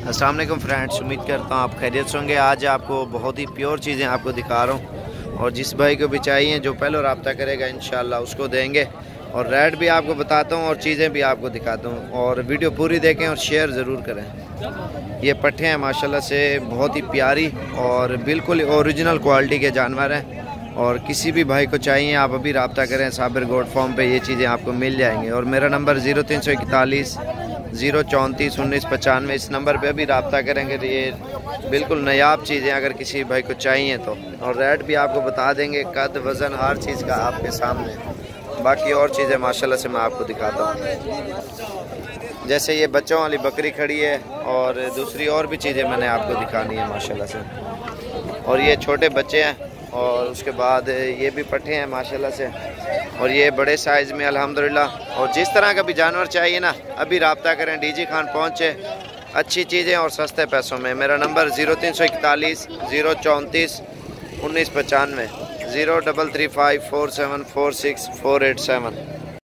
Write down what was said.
अस्सलाम वालेकुम फ्रेंड्स, उम्मीद करता हूँ आप खैरियत से होंगे। आज आपको बहुत ही प्योर चीज़ें आपको दिखा रहा हूँ और जिस भाई को भी चाहिए जो पहले रब्ता करेगा इंशाल्लाह उसको देंगे। और रेट भी आपको बताता हूँ और चीज़ें भी आपको दिखाता हूँ, और वीडियो पूरी देखें और शेयर ज़रूर करें। ये पट्ठे हैं माशाल्लाह से बहुत ही प्यारी और बिल्कुल ओरिजिनल क्वालिटी के जानवर हैं। और किसी भी भाई को चाहिए आप अभी रब्ता करें, साबिर गोट फॉर्म पे ये चीज़ें आपको मिल जाएंगी। और मेरा नंबर 0341 034 1995, इस नंबर पे अभी रब्ता करेंगे तो ये बिल्कुल नायाब चीज़ें अगर किसी भाई को चाहिए तो। और रेट भी आपको बता देंगे, कद वज़न हर चीज़ का आपके सामने। बाकी और चीज़ें माशाल्लाह से मैं आपको दिखाता हूँ। जैसे ये बच्चों वाली बकरी खड़ी है और दूसरी और भी चीज़ें मैंने आपको दिखानी है माशाल्लाह से। और ये छोटे बच्चे हैं और उसके बाद ये भी पट्ठे हैं माशाल्लाह से, और ये बड़े साइज़ में अल्हम्दुलिल्लाह। और जिस तरह का भी जानवर चाहिए ना अभी रब्ता करें, डीजी खान पहुँचे, अच्छी चीज़ें और सस्ते पैसों में। मेरा नंबर 0341 034 1995 0335 4746 487।